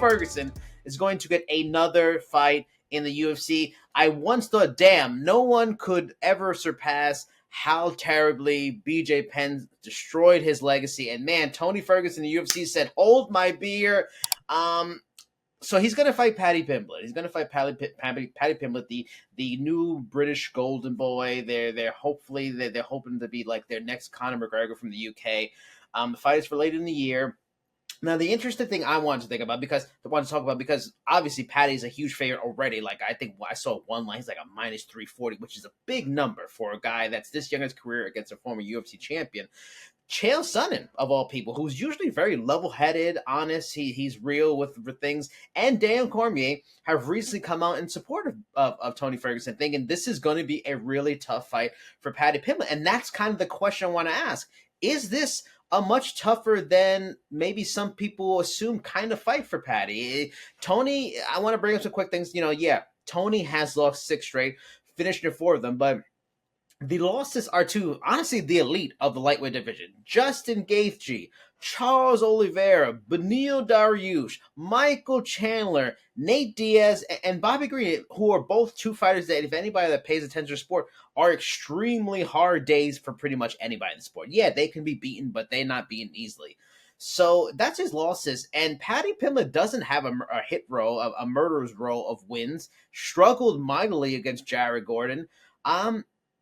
Ferguson is going to get another fight in the UFC. I once thought, damn, no one could ever surpass how terribly BJ Penn destroyed his legacy. And man, Tony Ferguson in the UFC said, hold my beer. So he's going to fight Paddy Pimblett. He's going to fight Paddy Pimblett, the new British golden boy. They're hoping to be like their next Conor McGregor from the UK. The fight is for later in the year. Now, the interesting thing I wanted to talk about, because obviously Paddy's a huge favorite already. Like, I think I saw one line, he's like a minus 340, which is a big number for a guy that's this young in his career against a former UFC champion. Chael Sonnen, of all people, who's usually very level-headed, honest, he's real with things, and Daniel Cormier have recently come out in support of Tony Ferguson, thinking this is going to be a really tough fight for Paddy Pimblett. And that's kind of the question I want to ask. Is this a much tougher than maybe some people assume kind of fight for Paddy? Tony, I want to bring up some quick things. Tony has lost 6 straight, finishing 4 of them, but the losses are to, honestly, the elite of the lightweight division. Justin Gaethje, Charles Oliveira, Beneil Dariush, Michael Chandler, Nate Diaz, and Bobby Green, who are both 2 fighters that, if anybody that pays attention to sport, are extremely hard days for pretty much anybody in the sport. Yeah, they can be beaten, but they're not beaten easily. So that's his losses. And Paddy Pimblett doesn't have a hit row, a murderer's row of wins. Struggled mightily against Jared Gordon.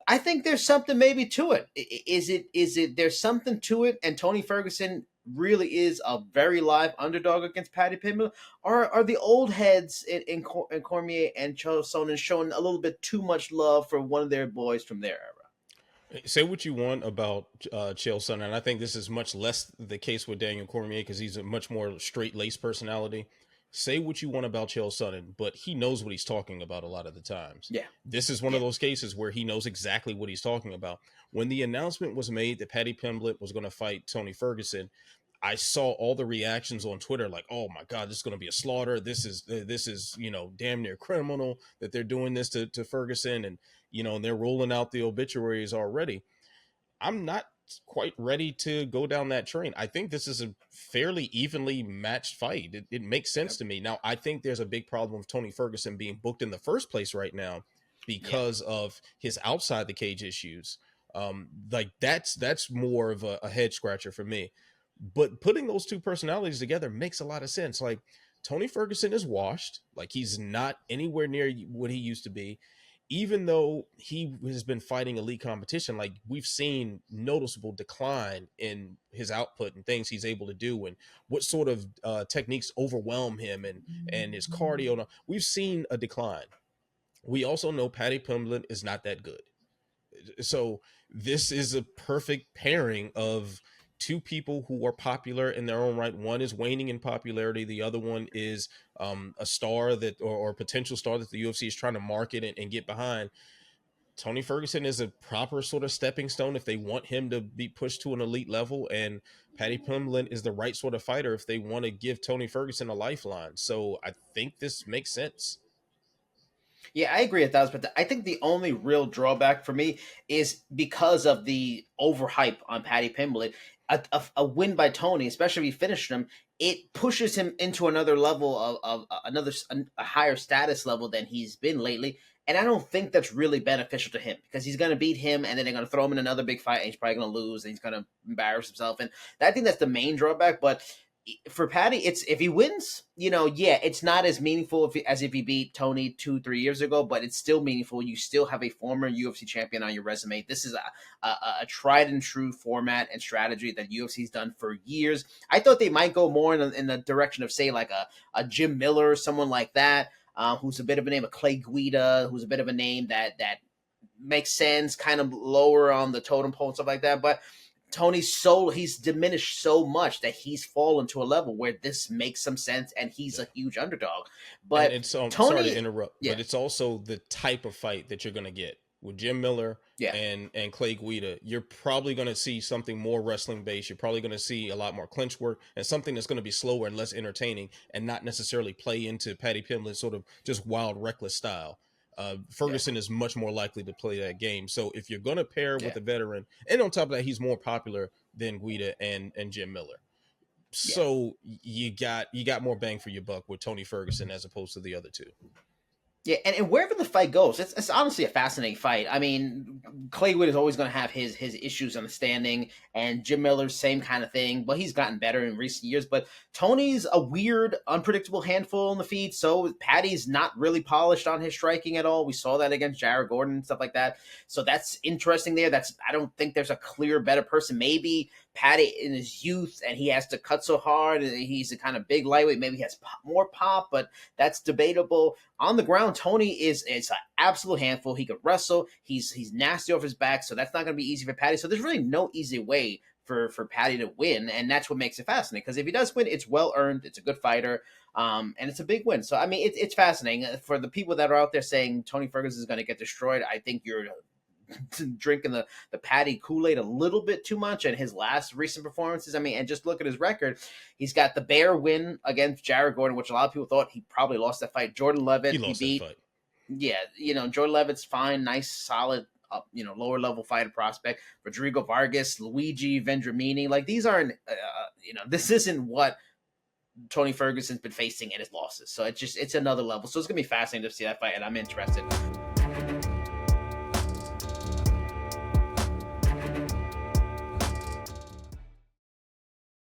I think there's something maybe to it. Is it there's something to it, and Tony Ferguson really is a very live underdog against Paddy Pimblett? Or are the old heads in Cormier and Chael Sonnen showing a little bit too much love for one of their boys from their era? Say what you want about Chael Sonnen, and I think this is much less the case with Daniel Cormier because he's a much more straight-laced personality. Say what you want about Chael Sonnen, but he knows what he's talking about a lot of the times. Yeah. This is one of those cases where he knows exactly what he's talking about. When the announcement was made that Paddy Pimblett was going to fight Tony Ferguson, I saw all the reactions on Twitter like, oh my God, this is going to be a slaughter. This is, damn near criminal that they're doing this to Ferguson. And, and they're rolling out the obituaries already. I'm not quite ready to go down that train. I think this is a fairly evenly matched fight. It makes sense to me. Now, I think there's a big problem with Tony Ferguson being booked in the first place right now because of his outside the cage issues. That's more of a head scratcher for me. But putting those 2 personalities together makes a lot of sense. Like, Tony Ferguson is washed. Like, he's not anywhere near what he used to be. Even though he has been fighting elite competition, like, we've seen noticeable decline in his output and things he's able to do and what sort of techniques overwhelm him and his cardio. We've seen a decline. We also know Paddy Pimblett is not that good. So this is a perfect pairing of 2 people who are popular in their own right. One is waning in popularity. The other one is a star that, or potential star that the UFC is trying to market and get behind. Tony Ferguson is a proper sort of stepping stone if they want him to be pushed to an elite level, and Paddy Pimblett is the right sort of fighter if they want to give Tony Ferguson a lifeline. So I think this makes sense. Yeah, I agree 1,000%. I think the only real drawback for me is because of the overhype on Paddy Pimblett. A win by Tony, especially if he finished him, it pushes him into another level of a higher status level than he's been lately. And I don't think that's really beneficial to him because he's going to beat him and then they're going to throw him in another big fight and he's probably going to lose and he's going to embarrass himself. And I think that's the main drawback. But for Paddy, it's if he wins, it's not as meaningful as if he beat Tony 2-3 years ago, but it's still meaningful. You still have a former UFC champion on your resume. This is a tried and true format and strategy that UFC's done for years. I thought they might go more in the direction of, say, like a Jim Miller or someone like that, who's a bit of a name, a Clay Guida, who's a bit of a name that makes sense, kind of lower on the totem pole and stuff like that. But he's diminished so much that he's fallen to a level where this makes some sense and he's a huge underdog. But and Tony, sorry to interrupt, but it's also the type of fight that you're going to get with Jim Miller and Clay Guida. You're probably going to see something more wrestling based. You're probably going to see a lot more clinch work and something that's going to be slower and less entertaining and not necessarily play into Paddy Pimblett's sort of just wild, reckless style. Ferguson is much more likely to play that game. So if you're going to pair with a veteran, and on top of that, he's more popular than Guida and Jim Miller. Yeah. So you got more bang for your buck with Tony Ferguson as opposed to the other two. Yeah, and wherever the fight goes, it's honestly a fascinating fight. I mean, Clay Wood is always going to have his issues on the standing, and Jim Miller's same kind of thing, but he's gotten better in recent years. But Tony's a weird, unpredictable handful on the feet, so Paddy's not really polished on his striking at all. We saw that against Jared Gordon and stuff like that. So that's interesting there. I don't think there's a clear better person. Maybe Paddy in his youth, and he has to cut so hard, and he's a kind of big lightweight. Maybe he has more pop, but that's debatable. On the ground, Tony is an absolute handful. He could wrestle. He's nasty off his back, so that's not going to be easy for Paddy. So there's really no easy way for Paddy to win, and that's what makes it fascinating. Because if he does win, it's well earned. It's a good fighter, and it's a big win. So I mean, it's fascinating for the people that are out there saying Tony Ferguson is going to get destroyed. I think you're drinking the Paddy Kool-Aid a little bit too much. And his last recent performances, I mean, and just look at his record. He's got the bare win against Jared Gordon, which a lot of people thought he probably lost that fight. Jordan Levitt, He lost beat. that fight. Yeah, Jordan Levitt's fine, nice, solid, lower level fighter prospect. Rodrigo Vargas, Luigi Vendramini, like these aren't, this isn't what Tony Ferguson's been facing in his losses. So it's another level. So it's gonna be fascinating to see that fight, and I'm interested.